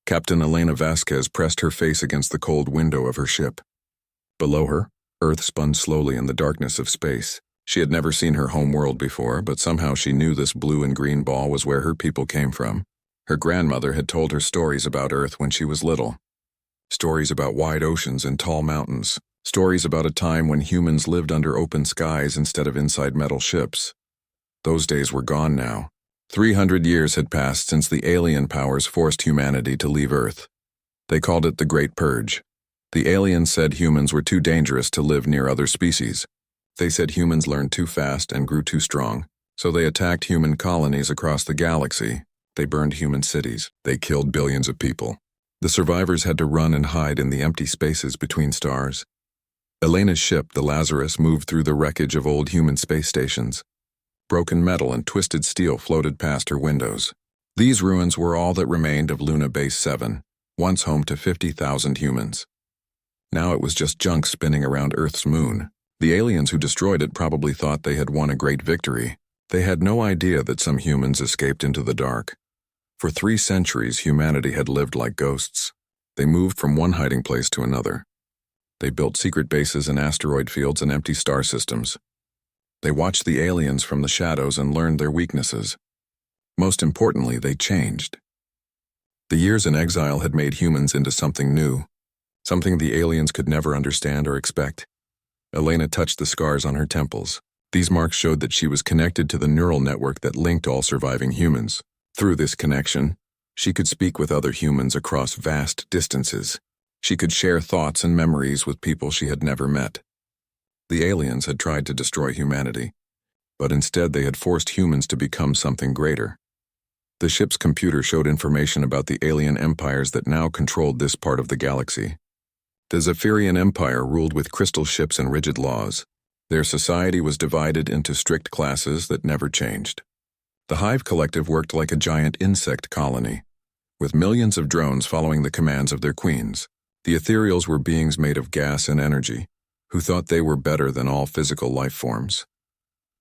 Captain Elena Vasquez pressed her face against the cold window of her ship. Below her, Earth spun slowly in the darkness of space. She had never seen her home world before, but somehow she knew this blue and green ball was where her people came from. Her grandmother had told her stories about Earth when she was little. Stories about wide oceans and tall mountains. Stories about a time when humans lived under open skies instead of inside metal ships. Those days were gone now. 300 years had passed since the alien powers forced humanity to leave Earth. They called it the Great Purge. The aliens said humans were too dangerous to live near other species. They said humans learned too fast and grew too strong, so they attacked human colonies across the galaxy. They burned human cities. They killed billions of people. The survivors had to run and hide in the empty spaces between stars. Elena's ship, the Lazarus, moved through the wreckage of old human space stations. Broken metal and twisted steel floated past her windows. These ruins were all that remained of Luna Base 7, once home to 50,000 humans. Now it was just junk spinning around Earth's moon. The aliens who destroyed it probably thought they had won a great victory. They had no idea that some humans escaped into the dark. For 3 centuries, humanity had lived like ghosts. They moved from one hiding place to another. They built secret bases in asteroid fields and empty star systems. They watched the aliens from the shadows and learned their weaknesses. Most importantly, they changed. The years in exile had made humans into something new, something the aliens could never understand or expect. Elena touched the scars on her temples. These marks showed that she was connected to the neural network that linked all surviving humans. Through this connection, she could speak with other humans across vast distances. She could share thoughts and memories with people she had never met. The aliens had tried to destroy humanity, but instead they had forced humans to become something greater. The ship's computer showed information about the alien empires that now controlled this part of the galaxy. The Zephyrian Empire ruled with crystal ships and rigid laws. Their society was divided into strict classes that never changed. The Hive Collective worked like a giant insect colony, with millions of drones following the commands of their queens. The ethereals were beings made of gas and energy, who thought they were better than all physical life forms.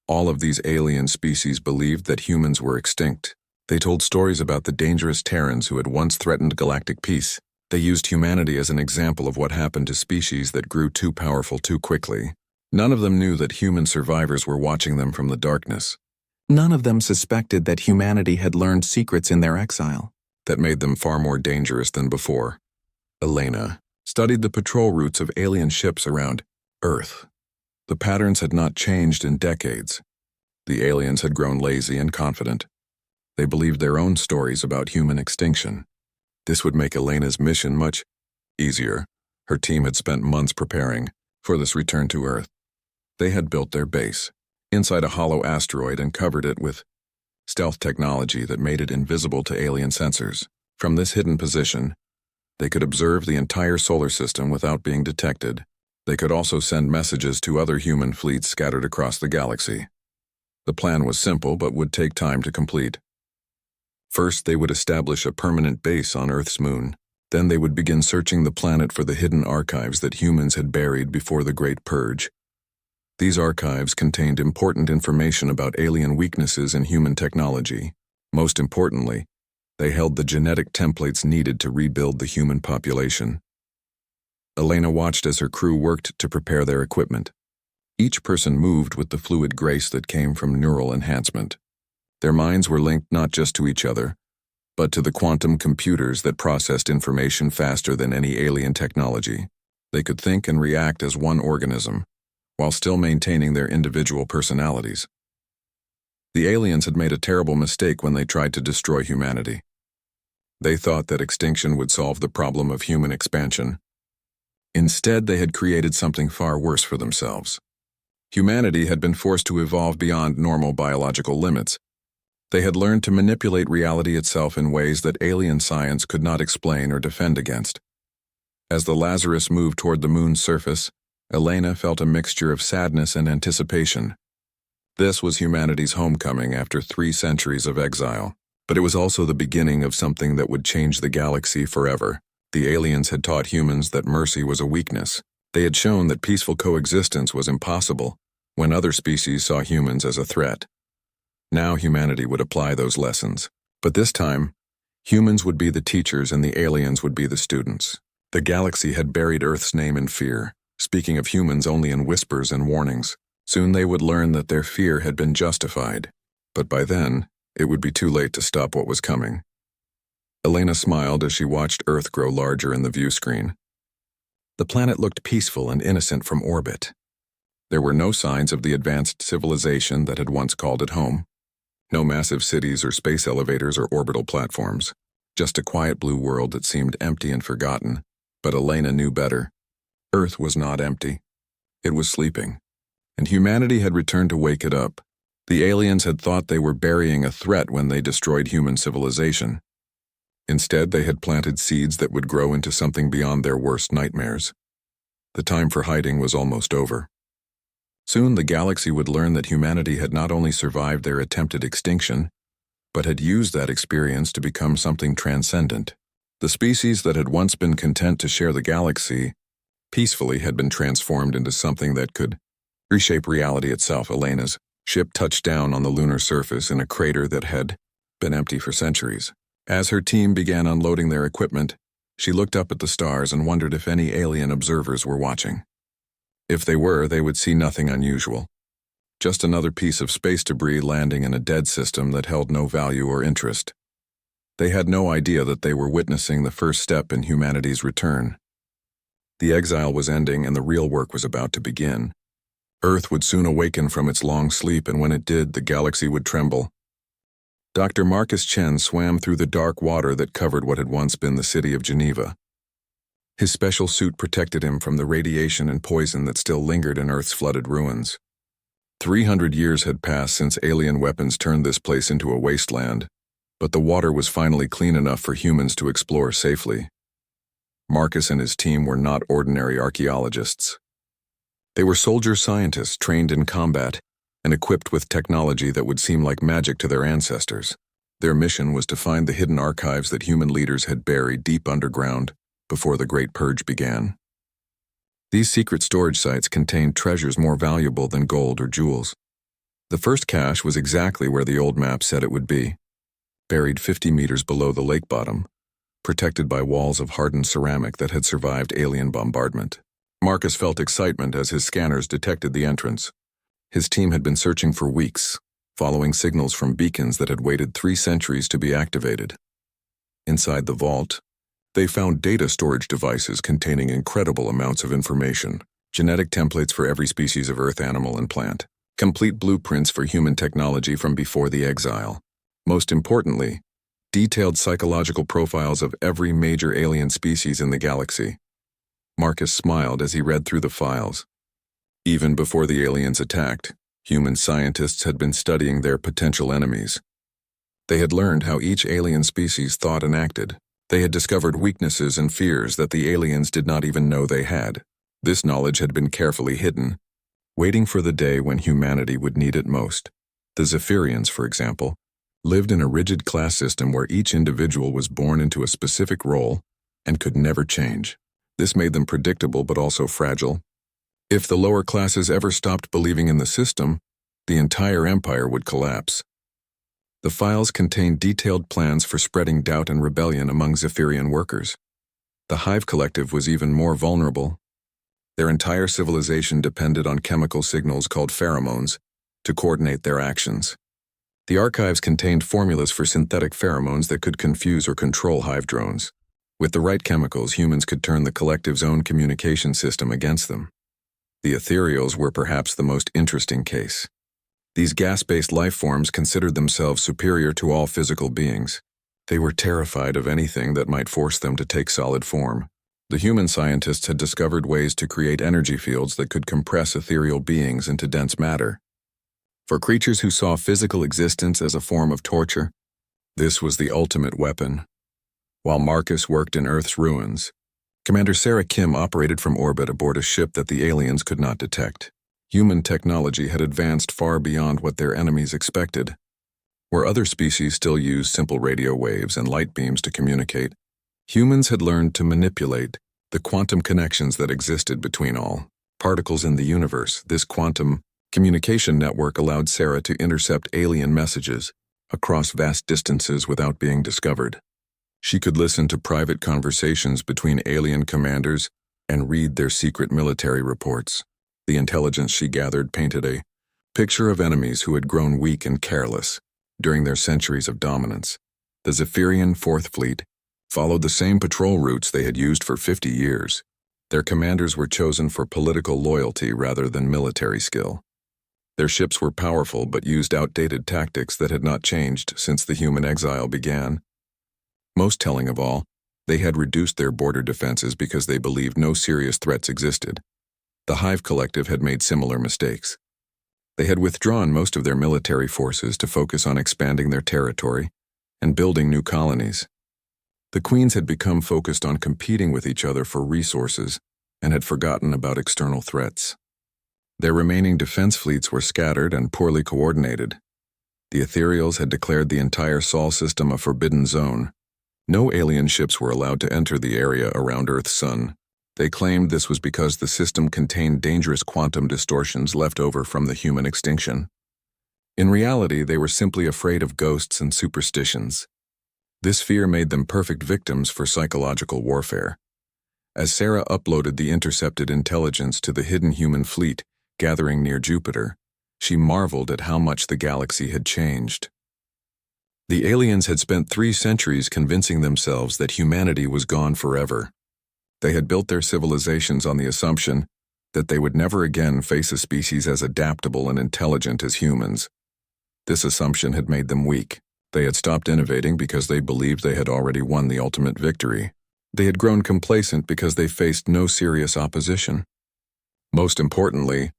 All of these alien species believed that humans were extinct. They told stories about the dangerous Terrans who had once threatened galactic peace. They used humanity as an example of what happened to species that grew too powerful too quickly. None of them knew that human survivors were watching them from the darkness. None of them suspected that humanity had learned secrets in their exile that made them far more dangerous than before. Elena studied the patrol routes of alien ships around Earth. The patterns had not changed in decades. The aliens had grown lazy and confident. They believed their own stories about human extinction. This would make Elena's mission much easier. Her team had spent months preparing for this return to Earth. They had built their base inside a hollow asteroid and covered it with stealth technology that made it invisible to alien sensors. From this hidden position, they could observe the entire solar system without being detected. They could also send messages to other human fleets scattered across the galaxy. The plan was simple but would take time to complete. First, they would establish a permanent base on Earth's moon. Then they would begin searching the planet for the hidden archives that humans had buried before the Great Purge. These archives contained important information about alien weaknesses in human technology. Most importantly, they held the genetic templates needed to rebuild the human population. Elena watched as her crew worked to prepare their equipment. Each person moved with the fluid grace that came from neural enhancement. Their minds were linked not just to each other, but to the quantum computers that processed information faster than any alien technology. They could think and react as one organism, while still maintaining their individual personalities. The aliens had made a terrible mistake when they tried to destroy humanity. They thought that extinction would solve the problem of human expansion. Instead, they had created something far worse for themselves. Humanity had been forced to evolve beyond normal biological limits. They had learned to manipulate reality itself in ways that alien science could not explain or defend against. As the Lazarus moved toward the moon's surface, Elena felt a mixture of sadness and anticipation. This was humanity's homecoming after 3 centuries of exile, but it was also the beginning of something that would change the galaxy forever. The aliens had taught humans that mercy was a weakness. They had shown that peaceful coexistence was impossible when other species saw humans as a threat. Now humanity would apply those lessons. But this time, Humans would be the teachers and the aliens would be the students. The galaxy had buried Earth's name in fear, speaking of humans only in whispers and warnings. Soon they would learn that their fear had been justified, but by then, it would be too late to stop what was coming. Elena smiled as she watched Earth grow larger in the view screen. The planet looked peaceful and innocent from orbit. There were no signs of the advanced civilization that had once called it home. No massive cities or space elevators or orbital platforms. Just a quiet blue world that seemed empty and forgotten. But Elena knew better. Earth was not empty. It was sleeping. And humanity had returned to wake it up. The aliens had thought they were burying a threat when they destroyed human civilization. Instead, they had planted seeds that would grow into something beyond their worst nightmares. The time for hiding was almost over. Soon the galaxy would learn that humanity had not only survived their attempted extinction, but had used that experience to become something transcendent. The species that had once been content to share the galaxy peacefully had been transformed into something that could reshape reality itself. Elena's ship touched down on the lunar surface in a crater that had been empty for centuries. As her team began unloading their equipment, she looked up at the stars and wondered if any alien observers were watching. If they were, they would see nothing unusual. Just another piece of space debris landing in a dead system that held no value or interest. They had no idea that they were witnessing the first step in humanity's return. The exile was ending and the real work was about to begin. Earth would soon awaken from its long sleep, and when it did, the galaxy would tremble. Dr. Marcus Chen swam through the dark water that covered what had once been the city of Geneva. His special suit protected him from the radiation and poison that still lingered in Earth's flooded ruins. 300 years had passed since alien weapons turned this place into a wasteland, but the water was finally clean enough for humans to explore safely. Marcus and his team were not ordinary archaeologists. They were soldier scientists trained in combat and equipped with technology that would seem like magic to their ancestors. Their mission was to find the hidden archives that human leaders had buried deep underground before the Great Purge began. These secret storage sites contained treasures more valuable than gold or jewels. The first cache was exactly where the old map said it would be, buried 50 meters below the lake bottom, protected by walls of hardened ceramic that had survived alien bombardment. Marcus felt excitement as his scanners detected the entrance. His team had been searching for weeks, following signals from beacons that had waited 3 centuries to be activated. Inside the vault, they found data storage devices containing incredible amounts of information, genetic templates for every species of earth animal and plant, complete blueprints for human technology from before the exile. Most importantly, detailed psychological profiles of every major alien species in the galaxy. Marcus smiled as he read through the files. Even before the aliens attacked, human scientists had been studying their potential enemies. They had learned how each alien species thought and acted. They had discovered weaknesses and fears that the aliens did not even know they had. This knowledge had been carefully hidden, waiting for the day when humanity would need it most. The Zephyrians, for example, lived in a rigid class system where each individual was born into a specific role and could never change. This made them predictable but also fragile. If the lower classes ever stopped believing in the system, the entire empire would collapse. The files contained detailed plans for spreading doubt and rebellion among Zephyrian workers. The Hive Collective was even more vulnerable. Their entire civilization depended on chemical signals called pheromones to coordinate their actions. The archives contained formulas for synthetic pheromones that could confuse or control hive drones. With the right chemicals, humans could turn the collective's own communication system against them. The ethereals were perhaps the most interesting case. These gas-based life forms considered themselves superior to all physical beings. They were terrified of anything that might force them to take solid form. The human scientists had discovered ways to create energy fields that could compress ethereal beings into dense matter. For creatures who saw physical existence as a form of torture, this was the ultimate weapon. While Marcus worked in Earth's ruins, Commander Sarah Kim operated from orbit aboard a ship that the aliens could not detect. Human technology had advanced far beyond what their enemies expected. Where other species still used simple radio waves and light beams to communicate, humans had learned to manipulate the quantum connections that existed between all particles in the universe. This quantum communication network allowed Sarah to intercept alien messages across vast distances without being discovered. She could listen to private conversations between alien commanders and read their secret military reports. The intelligence she gathered painted a picture of enemies who had grown weak and careless during their centuries of dominance. The Zephyrian Fourth Fleet followed the same patrol routes they had used for 50 years. Their commanders were chosen for political loyalty rather than military skill. Their ships were powerful but used outdated tactics that had not changed since the human exile began. Most telling of all, they had reduced their border defenses because they believed no serious threats existed. The Hive Collective had made similar mistakes. They had withdrawn most of their military forces to focus on expanding their territory and building new colonies. The Queens had become focused on competing with each other for resources and had forgotten about external threats. Their remaining defense fleets were scattered and poorly coordinated. The Ethereals had declared the entire Sol system a forbidden zone. No alien ships were allowed to enter the area around Earth's sun. They claimed this was because the system contained dangerous quantum distortions left over from the human extinction. In reality, they were simply afraid of ghosts and superstitions. This fear made them perfect victims for psychological warfare. As Sarah uploaded the intercepted intelligence to the hidden human fleet gathering near Jupiter, she marveled at how much the galaxy had changed. The aliens had spent 3 centuries convincing themselves that humanity was gone forever. They had built their civilizations on the assumption that they would never again face a species as adaptable and intelligent as humans. This assumption had made them weak. They had stopped innovating because they believed they had already won the ultimate victory. They had grown complacent because they faced no serious opposition. Most importantly,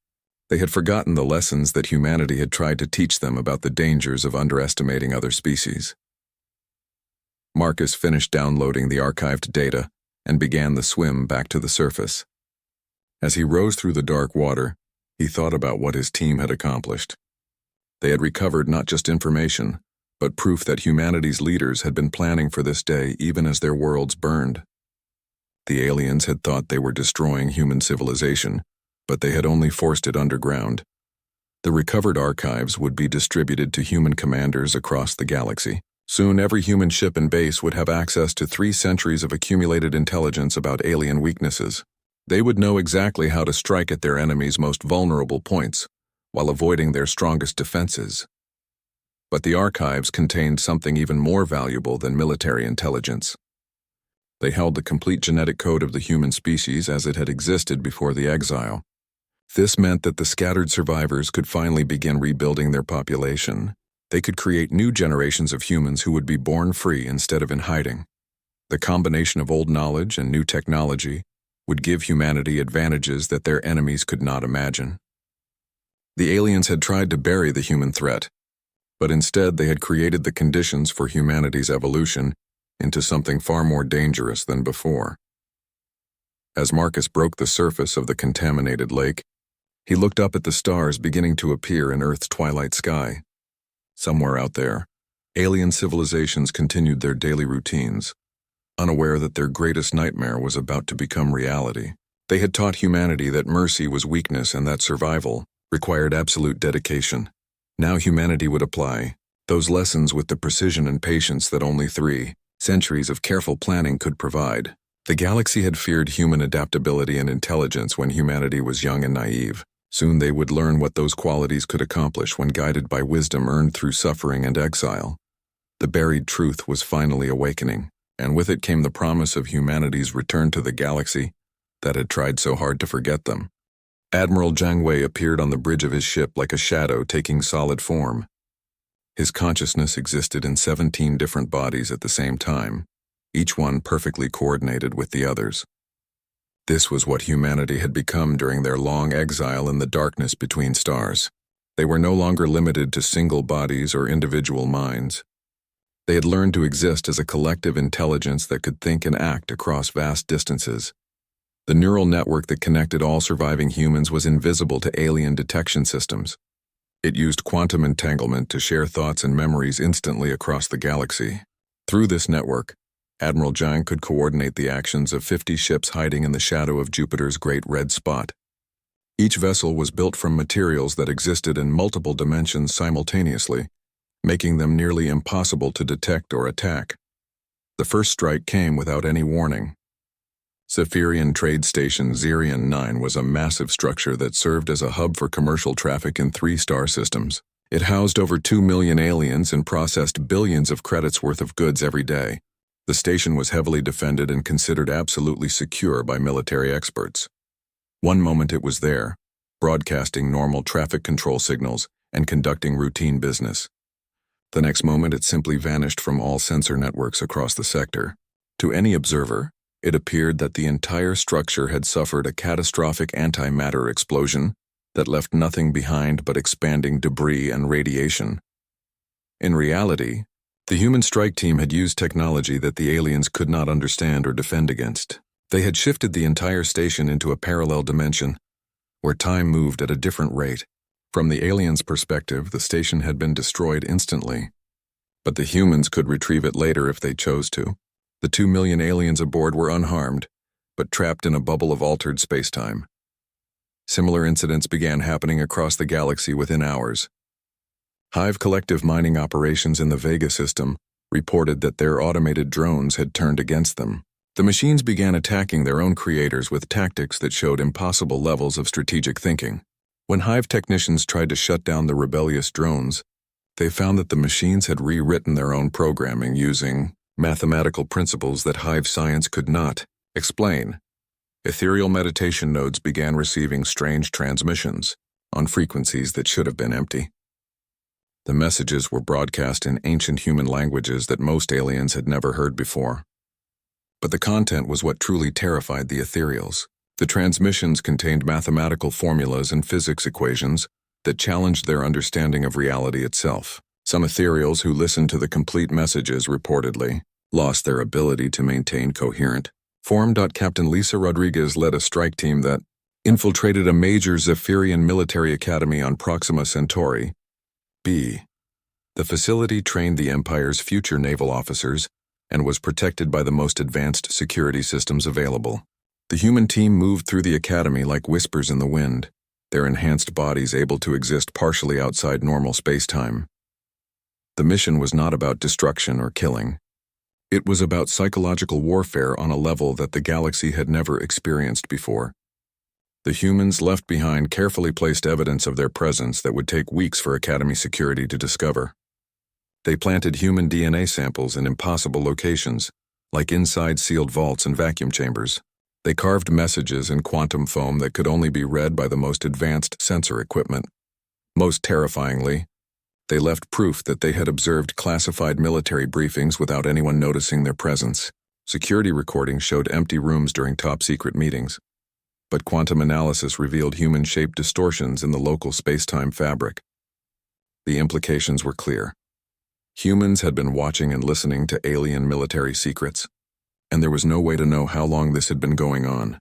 they had forgotten the lessons that humanity had tried to teach them about the dangers of underestimating other species. Marcus finished downloading the archived data and began the swim back to the surface. As he rose through the dark water, he thought about what his team had accomplished. They had recovered not just information, but proof that humanity's leaders had been planning for this day even as their worlds burned. The aliens had thought they were destroying human civilization, but they had only forced it underground. The recovered archives would be distributed to human commanders across the galaxy. Soon every human ship and base would have access to 3 centuries of accumulated intelligence about alien weaknesses. They would know exactly how to strike at their enemies' most vulnerable points, while avoiding their strongest defenses. But the archives contained something even more valuable than military intelligence. They held the complete genetic code of the human species as it had existed before the exile. This meant that the scattered survivors could finally begin rebuilding their population. They could create new generations of humans who would be born free instead of in hiding. The combination of old knowledge and new technology would give humanity advantages that their enemies could not imagine. The aliens had tried to bury the human threat, but instead they had created the conditions for humanity's evolution into something far more dangerous than before. As Marcus broke the surface of the contaminated lake, he looked up at the stars beginning to appear in Earth's twilight sky. Somewhere out there, alien civilizations continued their daily routines, unaware that their greatest nightmare was about to become reality. They had taught humanity that mercy was weakness and that survival required absolute dedication. Now humanity would apply those lessons with the precision and patience that only 3 centuries of careful planning could provide. The galaxy had feared human adaptability and intelligence when humanity was young and naive. Soon they would learn what those qualities could accomplish when guided by wisdom earned through suffering and exile. The buried truth was finally awakening, and with it came the promise of humanity's return to the galaxy that had tried so hard to forget them. Admiral Jiang Wei appeared on the bridge of his ship like a shadow taking solid form. His consciousness existed in 17 different bodies at the same time, each one perfectly coordinated with the others. This was what humanity had become during their long exile in the darkness between stars. They were no longer limited to single bodies or individual minds. They had learned to exist as a collective intelligence that could think and act across vast distances. The neural network that connected all surviving humans was invisible to alien detection systems. It used quantum entanglement to share thoughts and memories instantly across the galaxy. Through this network, Admiral Jiang could coordinate the actions of 50 ships hiding in the shadow of Jupiter's Great Red Spot. Each vessel was built from materials that existed in multiple dimensions simultaneously, making them nearly impossible to detect or attack. The first strike came without any warning. Zephyrian Trade Station Zerion 9 was a massive structure that served as a hub for commercial traffic in 3-star systems. It housed over 2 million aliens and processed billions of credits worth of goods every day. The station was heavily defended and considered absolutely secure by military experts. One moment it was there, broadcasting normal traffic control signals and conducting routine business. The next moment it simply vanished from all sensor networks across the sector. To any observer, it appeared that the entire structure had suffered a catastrophic antimatter explosion that left nothing behind but expanding debris and radiation. In reality, the human strike team had used technology that the aliens could not understand or defend against. They had shifted the entire station into a parallel dimension, where time moved at a different rate. From the aliens' perspective, the station had been destroyed instantly, but the humans could retrieve it later if they chose to. The 2 million aliens aboard were unharmed, but trapped in a bubble of altered spacetime. Similar incidents began happening across the galaxy within hours. Hive Collective mining operations in the Vega system reported that their automated drones had turned against them. The machines began attacking their own creators with tactics that showed impossible levels of strategic thinking. When Hive technicians tried to shut down the rebellious drones, they found that the machines had rewritten their own programming using mathematical principles that Hive science could not explain. Ethereal meditation nodes began receiving strange transmissions on frequencies that should have been empty. The messages were broadcast in ancient human languages that most aliens had never heard before. But the content was what truly terrified the ethereals. The transmissions contained mathematical formulas and physics equations that challenged their understanding of reality itself. Some ethereals who listened to the complete messages reportedly lost their ability to maintain coherent form. Captain Lisa Rodriguez led a strike team that infiltrated a major Zephyrian military academy on Proxima Centauri B. The facility trained the Empire's future naval officers and was protected by the most advanced security systems available. The human team moved through the academy like whispers in the wind, their enhanced bodies able to exist partially outside normal spacetime. The mission was not about destruction or killing. It was about psychological warfare on a level that the galaxy had never experienced before. The humans left behind carefully placed evidence of their presence that would take weeks for Academy security to discover. They planted human DNA samples in impossible locations, like inside sealed vaults and vacuum chambers. They carved messages in quantum foam that could only be read by the most advanced sensor equipment. Most terrifyingly, they left proof that they had observed classified military briefings without anyone noticing their presence. Security recordings showed empty rooms during top-secret meetings, but quantum analysis revealed human-shaped distortions in the local space-time fabric. The implications were clear. Humans had been watching and listening to alien military secrets, and there was no way to know how long this had been going on.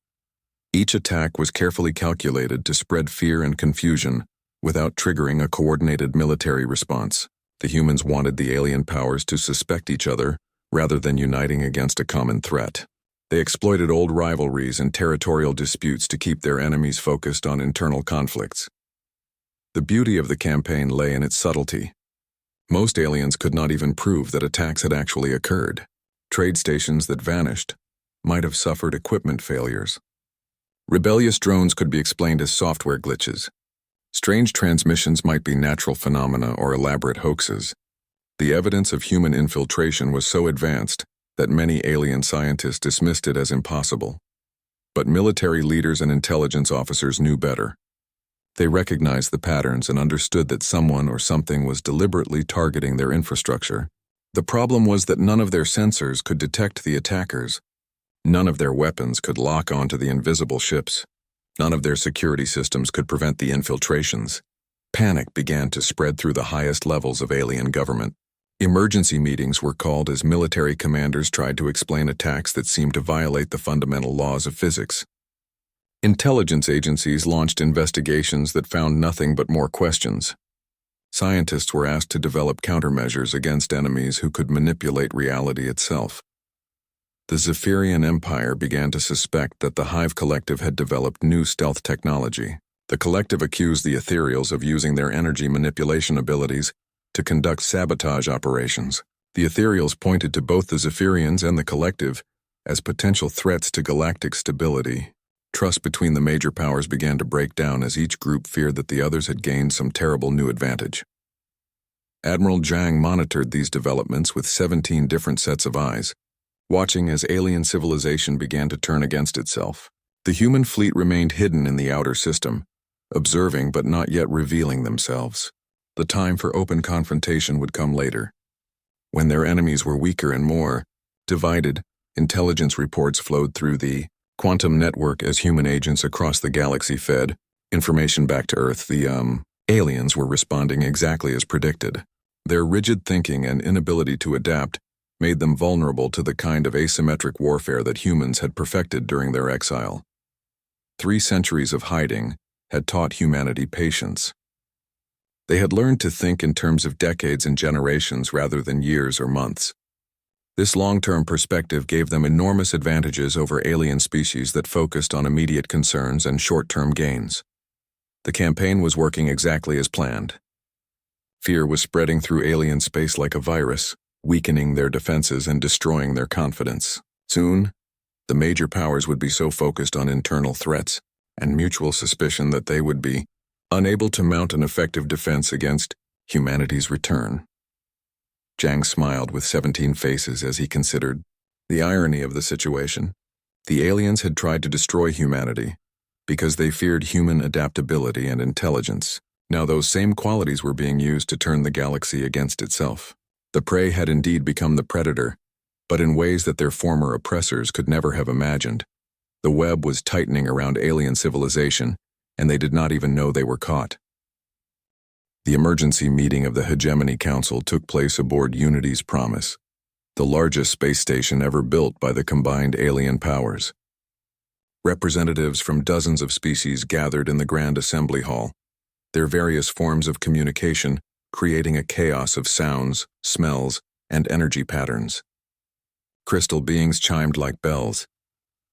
Each attack was carefully calculated to spread fear and confusion without triggering a coordinated military response. The humans wanted the alien powers to suspect each other rather than uniting against a common threat. They exploited old rivalries and territorial disputes to keep their enemies focused on internal conflicts. The beauty of the campaign lay in its subtlety. Most aliens could not even prove that attacks had actually occurred. Trade stations that vanished might have suffered equipment failures. Rebellious drones could be explained as software glitches. Strange transmissions might be natural phenomena or elaborate hoaxes. The evidence of human infiltration was so advanced that many alien scientists dismissed it as impossible. But military leaders and intelligence officers knew better. They recognized the patterns and understood that someone or something was deliberately targeting their infrastructure. The problem was that none of their sensors could detect the attackers. None of their weapons could lock onto the invisible ships. None of their security systems could prevent the infiltrations. Panic began to spread through the highest levels of alien government. Emergency meetings were called as military commanders tried to explain attacks that seemed to violate the fundamental laws of physics. Intelligence agencies launched investigations that found nothing but more questions. Scientists were asked to develop countermeasures against enemies who could manipulate reality itself. The Zephyrian Empire began to suspect that the Hive Collective had developed new stealth technology. The collective accused the ethereals of using their energy manipulation abilities to conduct sabotage operations. The ethereals pointed to both the Zephyrians and the Collective as potential threats to galactic stability. Trust between the major powers began to break down as each group feared that the others had gained some terrible new advantage. Admiral Zhang monitored these developments with 17 different sets of eyes, watching as alien civilization began to turn against itself. The human fleet remained hidden in the outer system, observing but not yet revealing themselves. The time for open confrontation would come later. When their enemies were weaker and more divided, intelligence reports flowed through the quantum network as human agents across the galaxy fed information back to Earth. The aliens were responding exactly as predicted. Their rigid thinking and inability to adapt made them vulnerable to the kind of asymmetric warfare that humans had perfected during their exile. 3 centuries of hiding had taught humanity patience. They had learned to think in terms of decades and generations rather than years or months. This long-term perspective gave them enormous advantages over alien species that focused on immediate concerns and short-term gains. The campaign was working exactly as planned. Fear was spreading through alien space like a virus, weakening their defenses and destroying their confidence. Soon, the major powers would be so focused on internal threats and mutual suspicion that they would be unable to mount an effective defense against humanity's return. Zhang smiled with 17 faces as he considered the irony of the situation. The aliens had tried to destroy humanity because they feared human adaptability and intelligence. Now those same qualities were being used to turn the galaxy against itself. The prey had indeed become the predator, but in ways that their former oppressors could never have imagined. The web was tightening around alien civilization, and they did not even know they were caught. The emergency meeting of the Hegemony Council took place aboard Unity's Promise, the largest space station ever built by the combined alien powers. Representatives from dozens of species gathered in the Grand Assembly Hall, their various forms of communication creating a chaos of sounds, smells, and energy patterns. Crystal beings chimed like bells.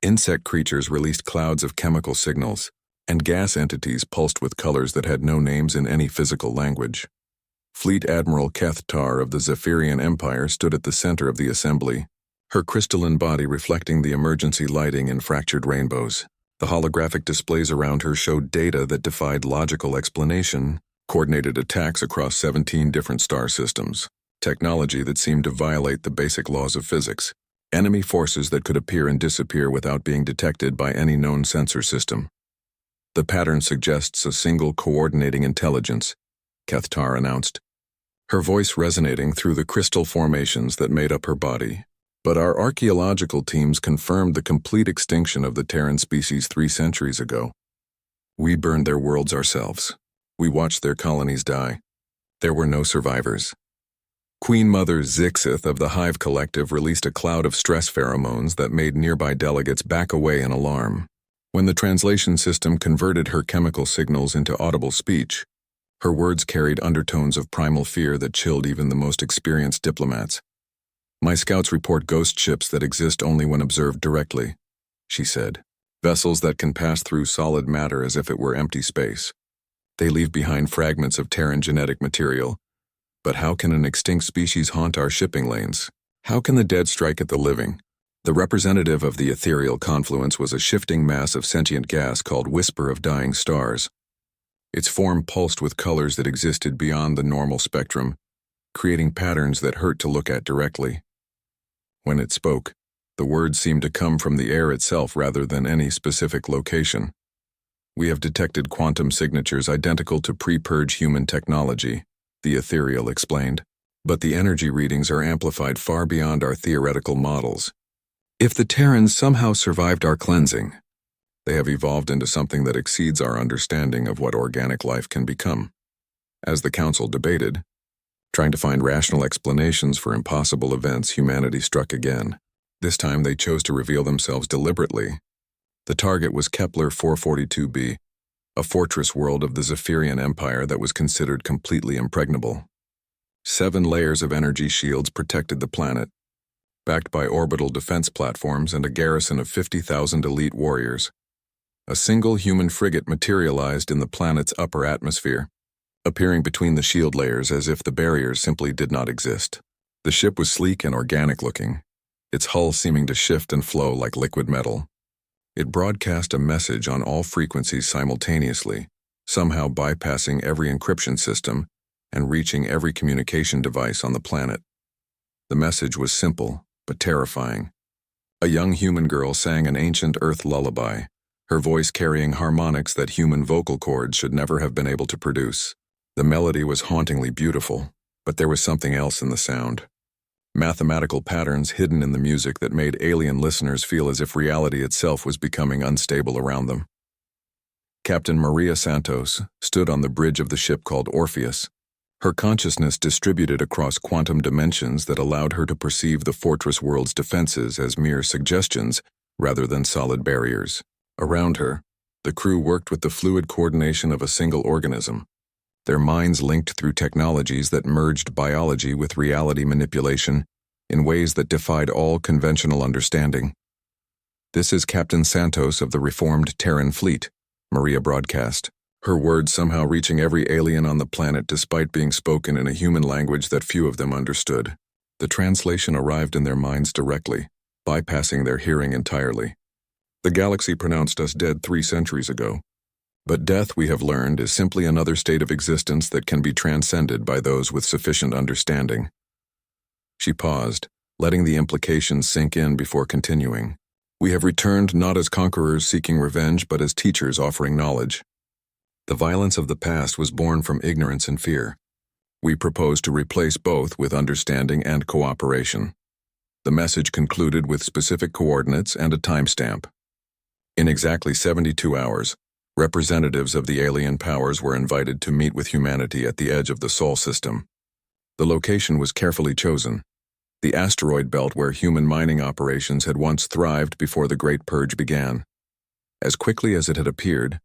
Insect creatures released clouds of chemical signals, and gas entities pulsed with colors that had no names in any physical language. Fleet Admiral Keth Tar of the Zephyrian Empire stood at the center of the assembly, her crystalline body reflecting the emergency lighting in fractured rainbows. The holographic displays around her showed data that defied logical explanation, coordinated attacks across 17 different star systems, technology that seemed to violate the basic laws of physics, enemy forces that could appear and disappear without being detected by any known sensor system. The pattern suggests a single coordinating intelligence, Keth Tar announced, her voice resonating through the crystal formations that made up her body. But our archaeological teams confirmed the complete extinction of the Terran species 3 centuries ago. We burned their worlds ourselves. We watched their colonies die. There were no survivors. Queen Mother Zixith of the Hive Collective released a cloud of stress pheromones that made nearby delegates back away in alarm. When the translation system converted her chemical signals into audible speech, her words carried undertones of primal fear that chilled even the most experienced diplomats. My scouts report ghost ships that exist only when observed directly, she said. Vessels that can pass through solid matter as if it were empty space. They leave behind fragments of Terran genetic material. But how can an extinct species haunt our shipping lanes? How can the dead strike at the living? The representative of the ethereal confluence was a shifting mass of sentient gas called Whisper of Dying Stars. Its form pulsed with colors that existed beyond the normal spectrum, creating patterns that hurt to look at directly. When it spoke, the words seemed to come from the air itself rather than any specific location. We have detected quantum signatures identical to pre-purge human technology, the ethereal explained, but the energy readings are amplified far beyond our theoretical models. If the Terrans somehow survived our cleansing, they have evolved into something that exceeds our understanding of what organic life can become. As the Council debated, trying to find rational explanations for impossible events, humanity struck again. This time they chose to reveal themselves deliberately. The target was Kepler 442b, a fortress world of the Zephyrian Empire that was considered completely impregnable. 7 layers of energy shields protected the planet, backed by orbital defense platforms and a garrison of 50,000 elite warriors. A single human frigate materialized in the planet's upper atmosphere, appearing between the shield layers as if the barriers simply did not exist. The ship was sleek and organic-looking, its hull seeming to shift and flow like liquid metal. It broadcast a message on all frequencies simultaneously, somehow bypassing every encryption system and reaching every communication device on the planet. The message was simple, but terrifying. A young human girl sang an ancient Earth lullaby, her voice carrying harmonics that human vocal cords should never have been able to produce. The melody was hauntingly beautiful, but there was something else in the sound. Mathematical patterns hidden in the music that made alien listeners feel as if reality itself was becoming unstable around them. Captain Maria Santos stood on the bridge of the ship called Orpheus, her consciousness distributed across quantum dimensions that allowed her to perceive the fortress world's defenses as mere suggestions rather than solid barriers. Around her, the crew worked with the fluid coordination of a single organism, their minds linked through technologies that merged biology with reality manipulation in ways that defied all conventional understanding. "This is Captain Santos of the reformed Terran fleet," Maria broadcast, her words somehow reaching every alien on the planet despite being spoken in a human language that few of them understood. The translation arrived in their minds directly, bypassing their hearing entirely. "The galaxy pronounced us dead 3 centuries ago. But death, we have learned, is simply another state of existence that can be transcended by those with sufficient understanding." She paused, letting the implications sink in before continuing. "We have returned not as conquerors seeking revenge, but as teachers offering knowledge. The violence of the past was born from ignorance and fear. We propose to replace both with understanding and cooperation." The message concluded with specific coordinates and a timestamp. In exactly 72 hours, representatives of the alien powers were invited to meet with humanity at the edge of the Sol system. The location was carefully chosen, the asteroid belt where human mining operations had once thrived before the Great Purge began. As quickly as it had appeared,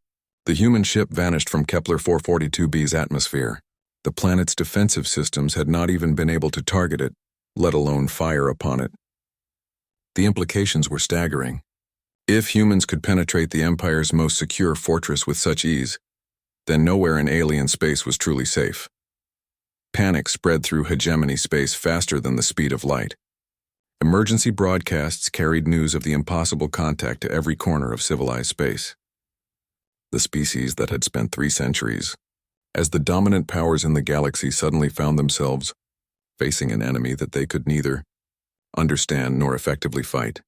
the human ship vanished from Kepler 442b's atmosphere. The planet's defensive systems had not even been able to target it, let alone fire upon it. The implications were staggering. If humans could penetrate the Empire's most secure fortress with such ease, then nowhere in alien space was truly safe. Panic spread through hegemony space faster than the speed of light. Emergency broadcasts carried news of the impossible contact to every corner of civilized space. The species that had spent 3 centuries, as the dominant powers in the galaxy suddenly found themselves facing an enemy that they could neither understand nor effectively fight.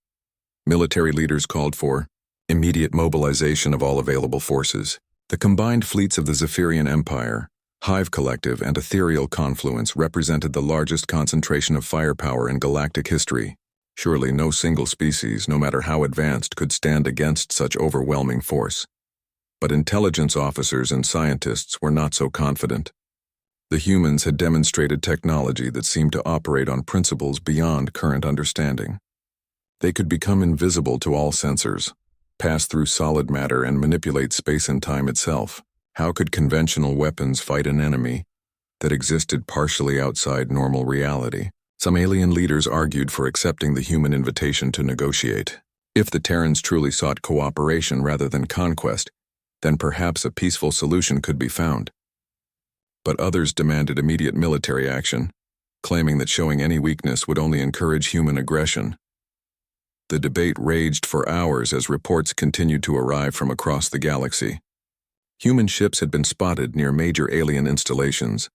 Military leaders called for immediate mobilization of all available forces. The combined fleets of the Zephyrian Empire, Hive Collective, and Ethereal Confluence represented the largest concentration of firepower in galactic history. Surely no single species, no matter how advanced, could stand against such overwhelming force. But intelligence officers and scientists were not so confident. The humans had demonstrated technology that seemed to operate on principles beyond current understanding. They could become invisible to all sensors, pass through solid matter, and manipulate space and time itself. How could conventional weapons fight an enemy that existed partially outside normal reality? Some alien leaders argued for accepting the human invitation to negotiate. If the Terrans truly sought cooperation rather than conquest, then perhaps a peaceful solution could be found. But others demanded immediate military action, claiming that showing any weakness would only encourage human aggression. The debate raged for hours as reports continued to arrive from across the galaxy. Human ships had been spotted near major alien installations,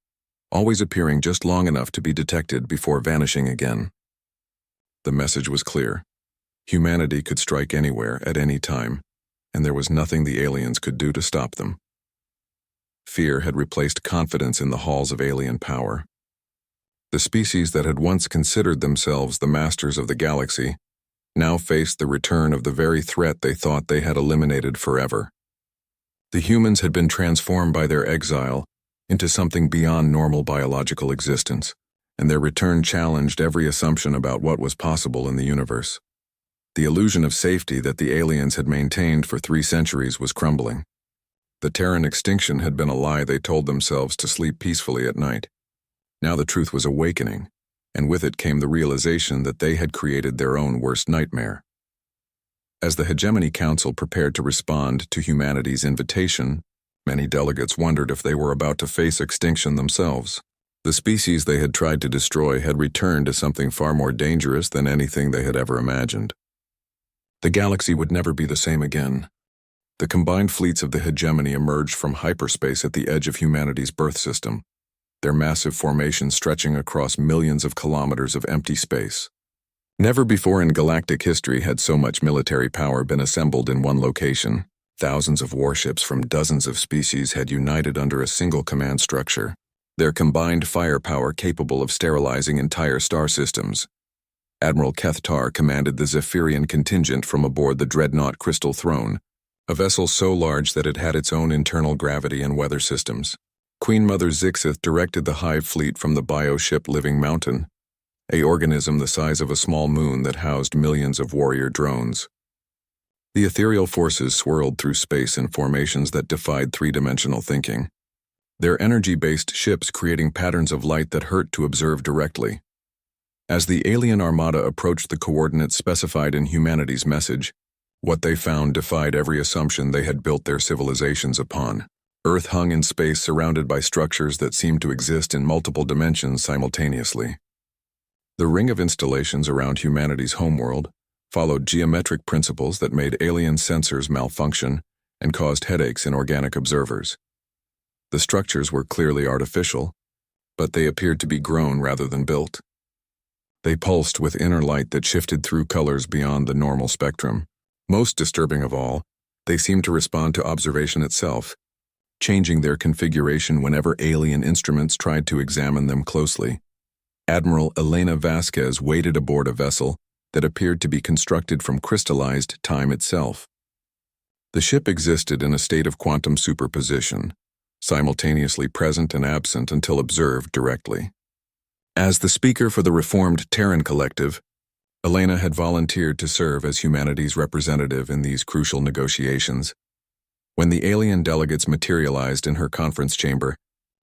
always appearing just long enough to be detected before vanishing again. The message was clear. Humanity could strike anywhere at any time, and there was nothing the aliens could do to stop them. Fear had replaced confidence in the halls of alien power. The species that had once considered themselves the masters of the galaxy now faced the return of the very threat they thought they had eliminated forever. The humans had been transformed by their exile into something beyond normal biological existence, and their return challenged every assumption about what was possible in the universe. The illusion of safety that the aliens had maintained for 3 centuries was crumbling. The Terran extinction had been a lie they told themselves to sleep peacefully at night. Now the truth was awakening, and with it came the realization that they had created their own worst nightmare. As the Hegemony Council prepared to respond to humanity's invitation, many delegates wondered if they were about to face extinction themselves. The species they had tried to destroy had returned to something far more dangerous than anything they had ever imagined. The galaxy would never be the same again. The combined fleets of the hegemony emerged from hyperspace at the edge of humanity's birth system, their massive formation stretching across millions of kilometers of empty space. Never before in galactic history had so much military power been assembled in one location. Thousands of warships from dozens of species had united under a single command structure, their combined firepower capable of sterilizing entire star systems. Admiral Kethtar commanded the Zephyrian contingent from aboard the dreadnought Crystal Throne, a vessel so large that it had its own internal gravity and weather systems. Queen Mother Zixith directed the hive fleet from the bioship Living Mountain, a organism the size of a small moon that housed millions of warrior drones. The ethereal forces swirled through space in formations that defied three-dimensional thinking, their energy-based ships creating patterns of light that hurt to observe directly. As the alien armada approached the coordinates specified in humanity's message, what they found defied every assumption they had built their civilizations upon. Earth hung in space surrounded by structures that seemed to exist in multiple dimensions simultaneously. The ring of installations around humanity's homeworld followed geometric principles that made alien sensors malfunction and caused headaches in organic observers. The structures were clearly artificial, but they appeared to be grown rather than built. They pulsed with inner light that shifted through colors beyond the normal spectrum. Most disturbing of all, they seemed to respond to observation itself, changing their configuration whenever alien instruments tried to examine them closely. Admiral Elena Vasquez waited aboard a vessel that appeared to be constructed from crystallized time itself. The ship existed in a state of quantum superposition, simultaneously present and absent until observed directly. As the speaker for the reformed Terran Collective, Elena had volunteered to serve as humanity's representative in these crucial negotiations. When the alien delegates materialized in her conference chamber,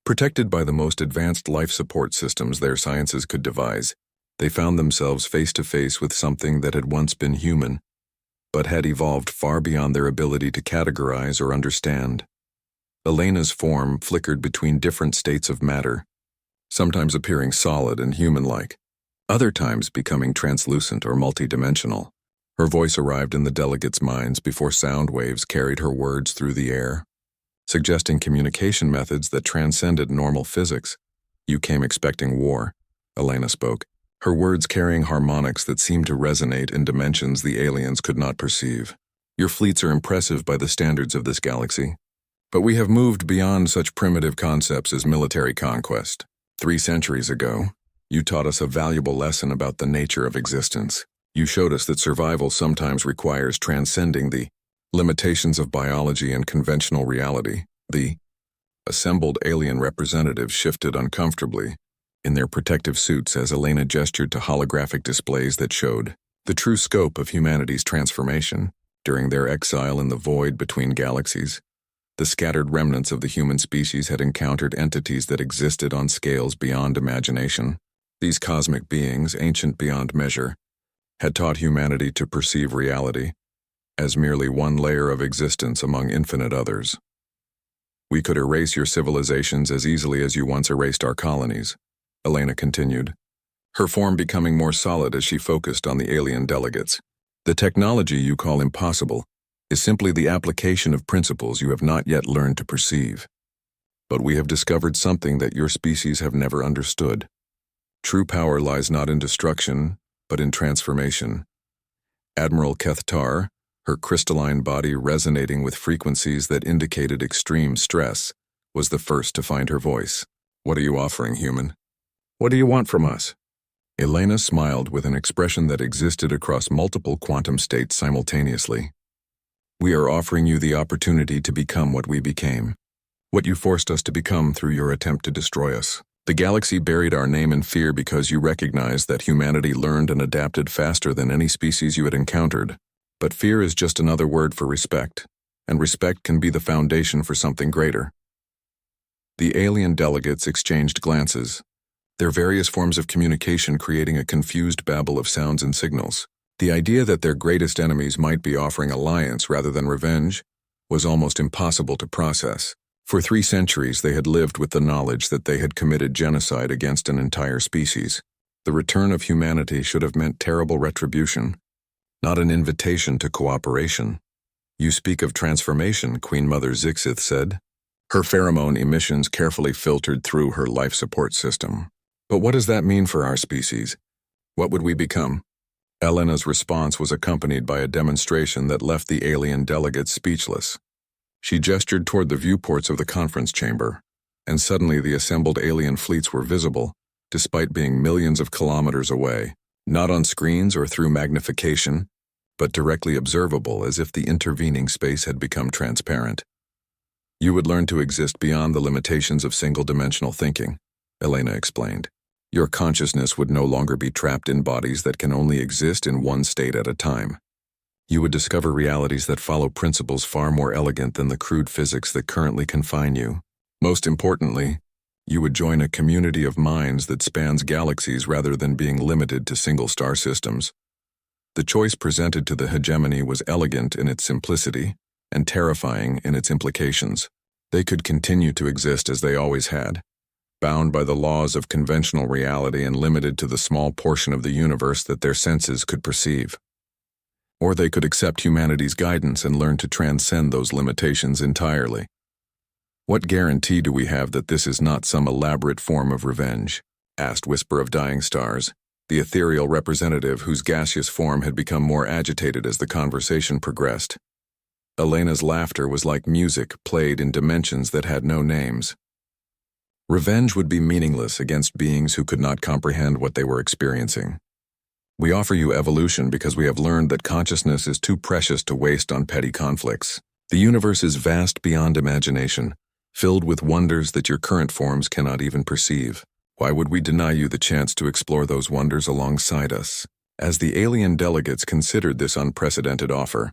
protected by the most advanced life support systems their sciences could devise, they found themselves face to face with something that had once been human, but had evolved far beyond their ability to categorize or understand. Elena's form flickered between different states of matter, sometimes appearing solid and human-like, other times becoming translucent or multidimensional. Her voice arrived in the delegates' minds before sound waves carried her words through the air, suggesting communication methods that transcended normal physics. "You came expecting war," Elena spoke, her words carrying harmonics that seemed to resonate in dimensions the aliens could not perceive. "Your fleets are impressive by the standards of this galaxy, but we have moved beyond such primitive concepts as military conquest. 3 centuries ago, you taught us a valuable lesson about the nature of existence. You showed us that survival sometimes requires transcending the limitations of biology and conventional reality." The assembled alien representatives shifted uncomfortably in their protective suits as Elena gestured to holographic displays that showed the true scope of humanity's transformation. During their exile in the void between galaxies, the scattered remnants of the human species had encountered entities that existed on scales beyond imagination. These cosmic beings, ancient beyond measure, had taught humanity to perceive reality as merely one layer of existence among infinite others. "We could erase your civilizations as easily as you once erased our colonies," Elena continued, her form becoming more solid as she focused on the alien delegates. "The technology you call impossible is simply the application of principles you have not yet learned to perceive. But we have discovered something that your species have never understood. True power lies not in destruction, but in transformation." Admiral Kethtar, her crystalline body resonating with frequencies that indicated extreme stress, was the first to find her voice. "What are you offering, human? What do you want from us?" Elena smiled with an expression that existed across multiple quantum states simultaneously. "We are offering you the opportunity to become what we became, what you forced us to become through your attempt to destroy us. The galaxy buried our name in fear because you recognized that humanity learned and adapted faster than any species you had encountered. But fear is just another word for respect, and respect can be the foundation for something greater." The alien delegates exchanged glances, their various forms of communication creating a confused babble of sounds and signals. The idea that their greatest enemies might be offering alliance rather than revenge was almost impossible to process. For 3 centuries, they had lived with the knowledge that they had committed genocide against an entire species. The return of humanity should have meant terrible retribution, not an invitation to cooperation. "You speak of transformation," Queen Mother Zixith said, her pheromone emissions carefully filtered through her life support system. "But what does that mean for our species? What would we become?" Elena's response was accompanied by a demonstration that left the alien delegates speechless. She gestured toward the viewports of the conference chamber, and suddenly the assembled alien fleets were visible, despite being millions of kilometers away, not on screens or through magnification, but directly observable as if the intervening space had become transparent. "You would learn to exist beyond the limitations of single-dimensional thinking," Elena explained. "Your consciousness would no longer be trapped in bodies that can only exist in one state at a time. You would discover realities that follow principles far more elegant than the crude physics that currently confine you. Most importantly, you would join a community of minds that spans galaxies rather than being limited to single star systems." The choice presented to the hegemony was elegant in its simplicity and terrifying in its implications. They could continue to exist as they always had, bound by the laws of conventional reality and limited to the small portion of the universe that their senses could perceive. Or they could accept humanity's guidance and learn to transcend those limitations entirely. "What guarantee do we have that this is not some elaborate form of revenge?" asked Whisper of Dying Stars, the ethereal representative whose gaseous form had become more agitated as the conversation progressed. Elena's laughter was like music played in dimensions that had no names. "Revenge would be meaningless against beings who could not comprehend what they were experiencing. We offer you evolution because we have learned that consciousness is too precious to waste on petty conflicts. The universe is vast beyond imagination, filled with wonders that your current forms cannot even perceive. Why would we deny you the chance to explore those wonders alongside us?" As the alien delegates considered this unprecedented offer,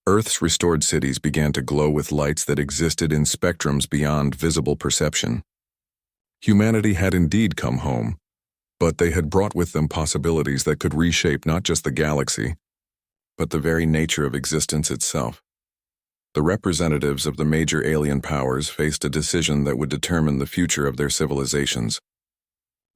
Earth's restored cities began to glow with lights that existed in spectrums beyond visible perception. Humanity had indeed come home, but they had brought with them possibilities that could reshape not just the galaxy, but the very nature of existence itself. The representatives of the major alien powers faced a decision that would determine the future of their civilizations.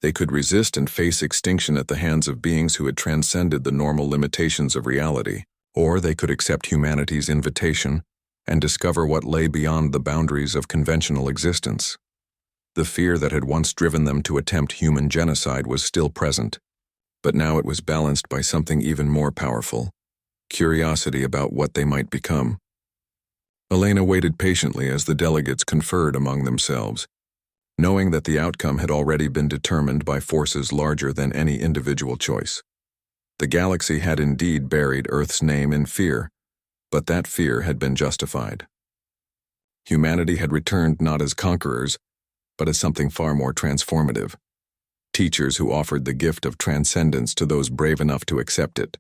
They could resist and face extinction at the hands of beings who had transcended the normal limitations of reality, or they could accept humanity's invitation and discover what lay beyond the boundaries of conventional existence. The fear that had once driven them to attempt human genocide was still present, but now it was balanced by something even more powerful: curiosity about what they might become. Elena waited patiently as the delegates conferred among themselves, knowing that the outcome had already been determined by forces larger than any individual choice. The galaxy had indeed buried Earth's name in fear, but that fear had been justified. Humanity had returned not as conquerors, but as something far more transformative. Teachers who offered the gift of transcendence to those brave enough to accept it.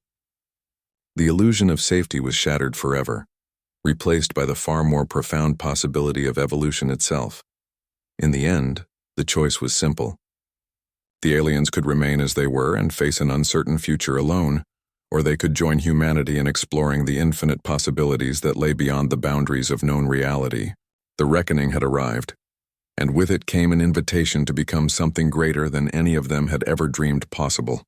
The illusion of safety was shattered forever, replaced by the far more profound possibility of evolution itself. In the end, the choice was simple. The aliens could remain as they were and face an uncertain future alone, or they could join humanity in exploring the infinite possibilities that lay beyond the boundaries of known reality. The reckoning had arrived, and with it came an invitation to become something greater than any of them had ever dreamed possible.